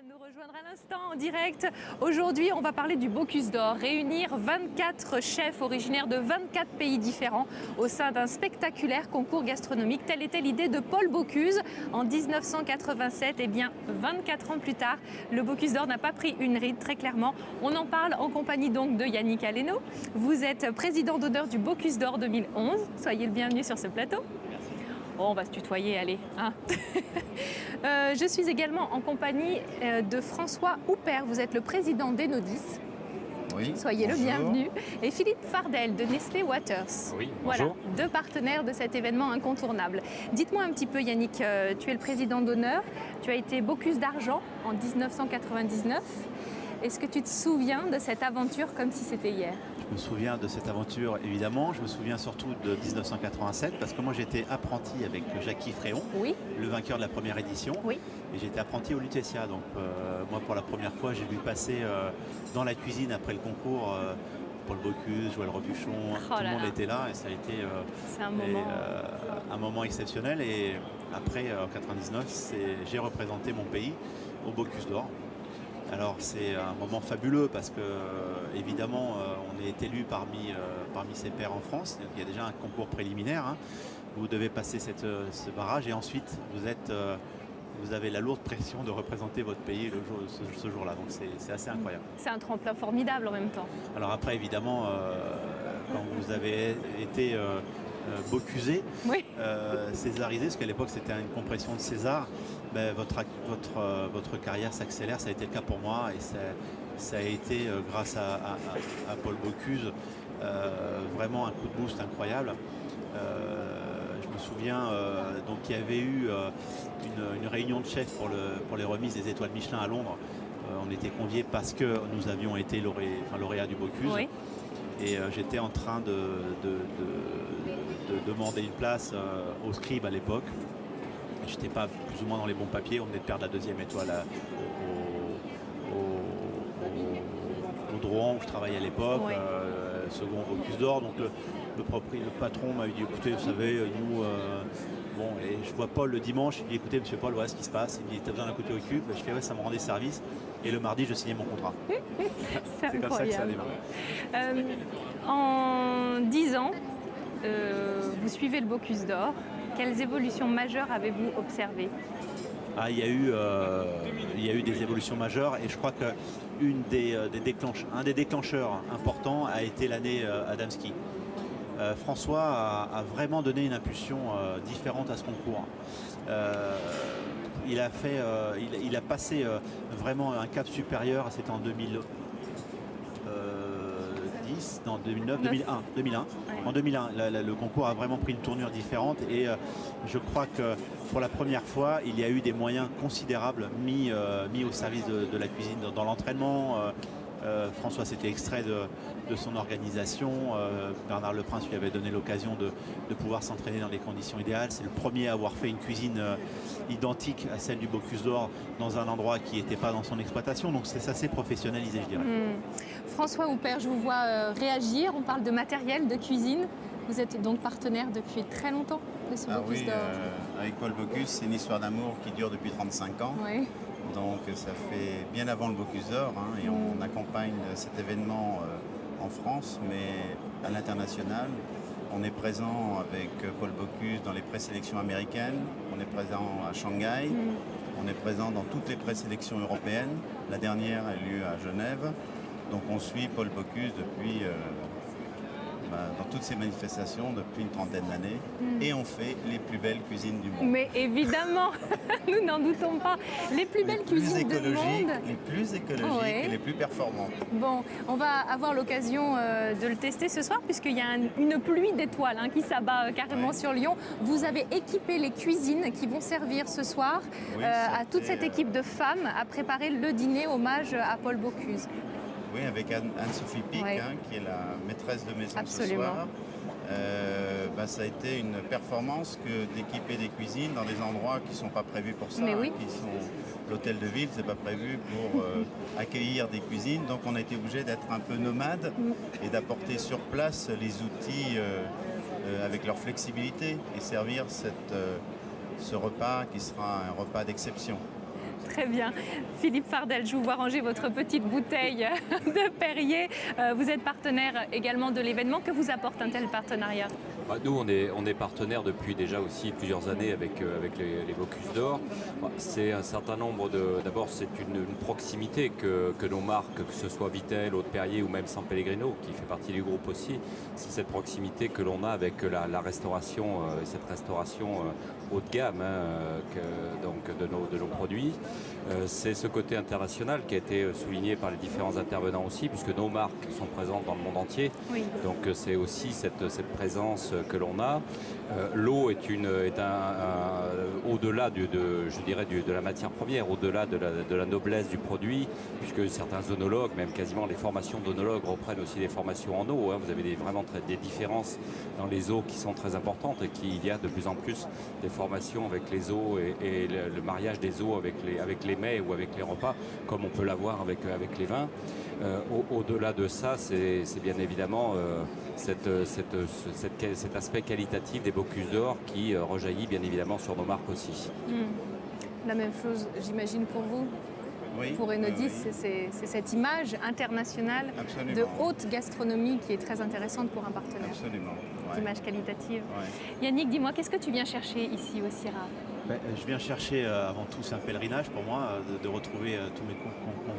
vient de nous rejoindre à l'instant en direct. Aujourd'hui, on va parler du Bocuse d'Or. Réunir 24 chefs originaires de 24 pays différents au sein d'un spectaculaire concours gastronomique. Telle était l'idée de Paul Bocuse en 1987. Eh bien, 24 ans plus tard, le Bocuse d'Or n'a pas pris une ride, très clairement. On en parle en compagnie donc de Yannick Aleno. Vous êtes président d'honneur du Bocuse d'Or 2011. Soyez le bienvenu sur ce plateau. Oh, on va se tutoyer, allez. Hein. Je suis également en compagnie de François Houpert. Vous êtes le président d'Enodis. Oui, soyez bonjour. le bienvenu. Et Philippe Fardel de Nestlé Waters. Oui, voilà, bonjour. deux partenaires de cet événement incontournable. Dites-moi un petit peu, Yannick, tu es le président d'honneur. Tu as été Bocuse d'argent en 1999. Est-ce que tu te souviens de cette aventure comme si c'était hier? Je me souviens de cette aventure, évidemment. Je me souviens surtout de 1987, parce que moi j'étais apprenti avec Jackie Fréon, Oui. le vainqueur de la première édition. Oui. Et j'étais apprenti au Lutetia. Donc moi, pour la première fois, j'ai vu passer dans la cuisine après le concours Paul Bocuse, Joël Robuchon. Oh tout le là monde là. était là et ça a été C'est un moment. un moment exceptionnel. Et après, en 99, j'ai représenté mon pays au Bocuse d'Or. Alors c'est un moment fabuleux parce que évidemment on est élu parmi ses pairs en France. Donc, il y a déjà un concours préliminaire. Hein. Vous devez passer ce barrage et ensuite vous avez la lourde pression de représenter votre pays ce jour-là. Donc c'est assez incroyable. C'est un tremplin formidable en même temps. Alors après évidemment quand vous avez été Bocusé, Oui. césarisé, parce qu'à l'époque c'était une compression de César, ben, votre carrière s'accélère. Ça a été le cas pour moi et ça a été grâce à Paul Bocuse vraiment un coup de boost incroyable. Je me souviens donc il y avait eu une réunion de chefs pour les remises des étoiles Michelin à Londres. On était conviés parce que nous avions été lauréats du Bocuse. Oui. Et j'étais en train de demander une place au scribe à l'époque. Je n'étais pas plus ou moins dans les bons papiers. On venait de perdre la deuxième étoile au Drouan où je travaillais à l'époque, Oui. second Bocuse d'Or. Donc le patron m'a dit écoutez, vous savez, nous. Bon, et je vois Paul le dimanche. Il dit écoutez, monsieur Paul, voilà ce qui se passe. Il dit t'as besoin d'un côté au cube. Je fais ouais, ça me rendait service. Et le mardi, je signais mon contrat. C'est comme ça que ça a incroyable. démarré. En 10 ans, vous suivez le Bocuse d'Or. Quelles évolutions majeures avez-vous observées? Ah, il y a eu des évolutions majeures et je crois que un des déclencheurs importants a été l'année Adamski. François a vraiment donné une impulsion différente à ce concours. Il a passé vraiment un cap supérieur. C'était en 2009, 2001. Ouais. En 2001, le concours a vraiment pris une tournure différente et je crois que pour la première fois, il y a eu des moyens considérables mis au service de la cuisine dans l'entraînement. François s'était extrait de son organisation. Bernard Leprince lui avait donné l'occasion de pouvoir s'entraîner dans les conditions idéales. C'est le premier à avoir fait une cuisine identique à celle du Bocuse d'Or dans un endroit qui n'était pas dans son exploitation. Donc c'est assez professionnalisé, je dirais. François Houpert, je vous vois réagir. On parle de matériel, de cuisine. Vous êtes donc partenaire depuis très longtemps de ce Bocuse d'Or. Avec Paul Bocuse, c'est une histoire d'amour qui dure depuis 35 ans. Oui. Donc ça fait bien avant le Bocuse d'Or et on accompagne cet événement en France, mais à l'international. On est présent avec Paul Bocuse dans les présélections américaines, on est présent à Shanghai, on est présent dans toutes les présélections européennes. La dernière a eu lieu à Genève. Donc on suit Paul Bocuse depuis dans toutes ces manifestations depuis une trentaine d'années et on fait les plus belles cuisines du monde. Mais évidemment, nous n'en doutons pas. Les plus belles cuisines du monde. Les plus écologiques Ouais. et les plus performantes. Bon, on va avoir l'occasion de le tester ce soir puisqu'il y a une pluie d'étoiles qui s'abat carrément Ouais. sur Lyon. Vous avez équipé les cuisines qui vont servir ce soir Oui, à toute c'était, cette équipe de femmes à préparer le dîner hommage à Paul Bocuse. Oui, avec Anne-Sophie Pic, Ouais. Qui est la maîtresse de maison Absolument. ce soir. Ça a été une performance que d'équiper des cuisines dans des endroits qui ne sont pas prévus pour ça. Mais oui. Qui sont l'hôtel de ville, c'est pas prévu pour accueillir des cuisines. Donc on a été obligé d'être un peu nomade et d'apporter sur place les outils avec leur flexibilité et servir ce repas qui sera un repas d'exception. Très bien. Philippe Fardel, je vous vois ranger votre petite bouteille de Perrier. Vous êtes partenaire également de l'événement. Que vous apporte un tel partenariat? Nous, on est partenaire depuis déjà aussi plusieurs années avec les Bocuse d'Or. C'est un certain nombre de... D'abord, c'est une proximité que nos marques, que ce soit Vitel, Haute Perrier ou même San Pellegrino, qui fait partie du groupe aussi, c'est cette proximité que l'on a avec la restauration, cette restauration haut de gamme donc de nos produits. C'est ce côté international qui a été souligné par les différents intervenants aussi, puisque nos marques sont présentes dans le monde entier. Oui. Donc c'est aussi cette présence que l'on a. L'eau est au-delà de la matière première, au-delà de la noblesse du produit, puisque certains œnologues, même quasiment les formations d'œnologues, reprennent aussi des formations en eau. Vous avez vraiment des différences dans les eaux qui sont très importantes et qu'il y a de plus en plus des formations avec les eaux et le mariage des eaux avec les mets ou avec les repas, comme on peut l'avoir avec les vins. Au-delà de ça, c'est bien évidemment cet aspect qualitatif des Bocuse d'Or qui rejaillit bien évidemment sur nos marques aussi. La même chose, j'imagine, pour vous. Oui, pour Enodis, c'est cette image internationale de haute gastronomie qui est très intéressante pour un partenaire. Absolument. Image qualitative. Ouais. Yannick, dis-moi, qu'est-ce que tu viens chercher ici au Syrah? Je viens chercher avant tout, c'est un pèlerinage pour moi, de retrouver tous mes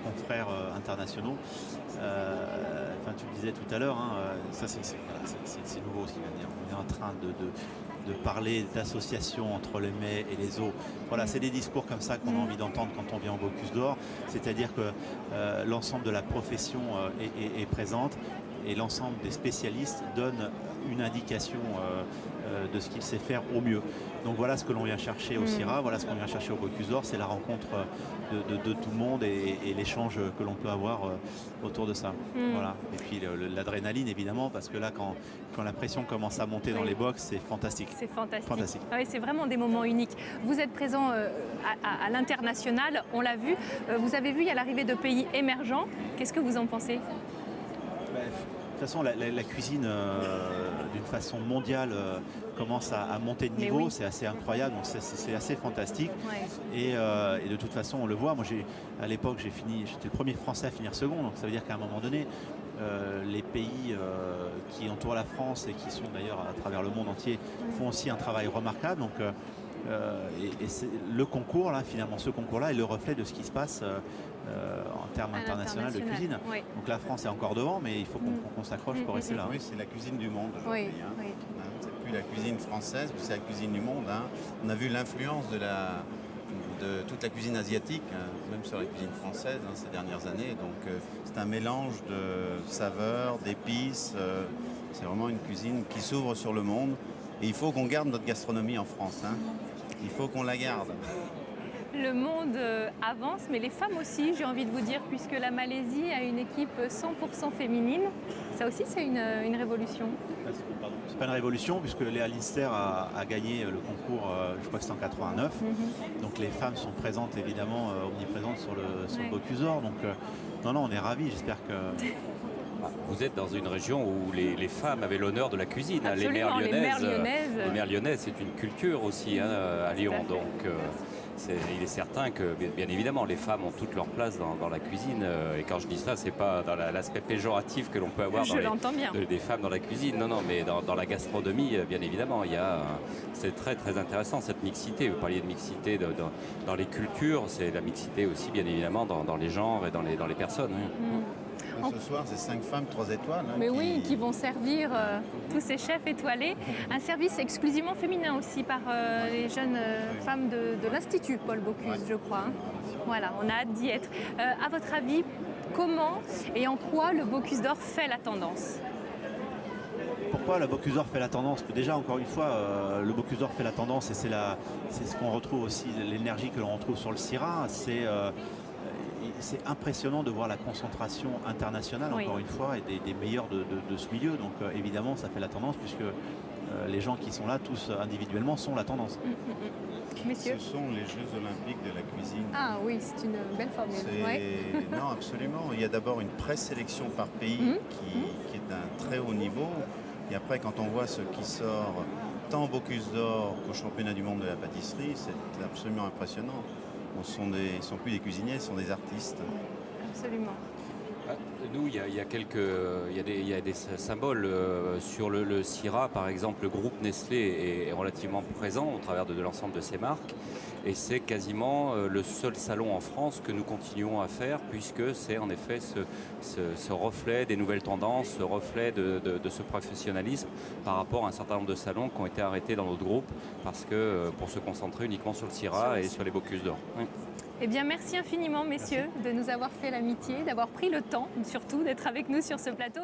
confrères internationaux. Tu le disais tout à l'heure, ça c'est nouveau ce qui vient de dire. On est en train de parler d'association entre les mets et les eaux. Voilà, c'est des discours comme ça qu'on a envie d'entendre quand on vient au Bocuse d'Or. C'est-à-dire que l'ensemble de la profession est présente et l'ensemble des spécialistes donnent une indication de ce qu'il sait faire au mieux. Donc voilà ce que l'on vient chercher au Syrah, voilà ce qu'on vient chercher au Bocuse d'Or, c'est la rencontre de tout le monde et l'échange que l'on peut avoir autour de ça. Voilà. Et puis l'adrénaline évidemment, parce que là quand la pression commence à monter dans les box, c'est fantastique. C'est fantastique. Ah oui, c'est vraiment des moments uniques. Vous êtes présent à l'international, on l'a vu. Vous avez vu, il y a l'arrivée de pays émergents. Qu'est-ce que vous en pensez? De toute façon, la cuisine, d'une façon mondiale, commence à monter de niveau. Oui. C'est assez incroyable, donc c'est assez fantastique. Ouais. Et de toute façon, on le voit. Moi, à l'époque, j'étais le premier Français à finir second. Donc ça veut dire qu'à un moment donné, les pays qui entourent la France et qui sont d'ailleurs à travers le monde entier font aussi un travail remarquable. Donc, le concours, là, finalement, ce concours-là est le reflet de ce qui se passe en termes internationaux de cuisine. Oui. Donc la France est encore devant, mais il faut qu'on s'accroche pour rester là. Oui, c'est la cuisine du monde aujourd'hui. C'est plus la cuisine française, c'est la cuisine du monde. On a vu l'influence de toute la cuisine asiatique, même sur la cuisine française ces dernières années. Donc c'est un mélange de saveurs, d'épices. C'est vraiment une cuisine qui s'ouvre sur le monde. Et il faut qu'on garde notre gastronomie en France. Il faut qu'on la garde. Le monde avance, mais les femmes aussi, j'ai envie de vous dire, puisque la Malaisie a une équipe 100% féminine. Ça aussi, c'est une révolution. C'est pas une révolution, puisque Léa Linster a gagné le concours, je crois que c'est en 89. Donc les femmes sont présentes, évidemment, omniprésentes sur le Bocuse d'Or. Donc non, on est ravis. J'espère que... Vous êtes dans une région où les femmes avaient l'honneur de la cuisine. Absolument, les mères lyonnaises. Les mères lyonnaises, c'est une culture aussi à Lyon. Donc il est certain que, bien évidemment, les femmes ont toute leur place dans la cuisine. Et quand je dis ça, c'est pas dans l'aspect péjoratif que l'on peut avoir des femmes dans la cuisine. Non, mais dans la gastronomie, bien évidemment, c'est très très intéressant cette mixité. Vous parliez de mixité dans les cultures, c'est la mixité aussi, bien évidemment, dans les genres et dans les personnes. Ce soir, c'est 5 femmes, 3 étoiles. Mais qui vont servir tous ces chefs étoilés. Un service exclusivement féminin aussi par les jeunes femmes de l'Institut Paul Bocuse, je crois. Voilà, on a hâte d'y être. À votre avis, comment et en quoi le Bocuse d'Or fait la tendance? Pourquoi le Bocuse d'Or fait la tendance? Déjà, encore une fois, le Bocuse d'Or fait la tendance et c'est ce qu'on retrouve aussi, l'énergie que l'on retrouve sur le Syrah. C'est impressionnant de voir la concentration internationale, encore une fois, et des meilleurs de ce milieu. Donc évidemment, ça fait la tendance, puisque les gens qui sont là, tous individuellement, sont la tendance. Messieurs. Ce sont les Jeux Olympiques de la cuisine. Ah oui, c'est une belle formule. Non, absolument. Il y a d'abord une présélection par pays qui est d'un très haut niveau. Et après, quand on voit ce qui sort tant au Bocuse d'Or qu'au championnat du monde de la pâtisserie, c'est absolument impressionnant. Ils sont plus des cuisiniers, ce sont des artistes. Absolument. Nous, il y a des symboles sur le Syrah, par exemple. Le groupe Nestlé est relativement présent au travers de l'ensemble de ses marques. Et c'est quasiment le seul salon en France que nous continuons à faire, puisque c'est en effet ce reflet des nouvelles tendances, ce reflet de ce professionnalisme par rapport à un certain nombre de salons qui ont été arrêtés dans notre groupe pour se concentrer uniquement sur le Syrah et sur les Bocuse d'Or. Oui. Eh bien, merci infiniment, messieurs, de nous avoir fait l'amitié, d'avoir pris le temps, surtout, d'être avec nous sur ce plateau.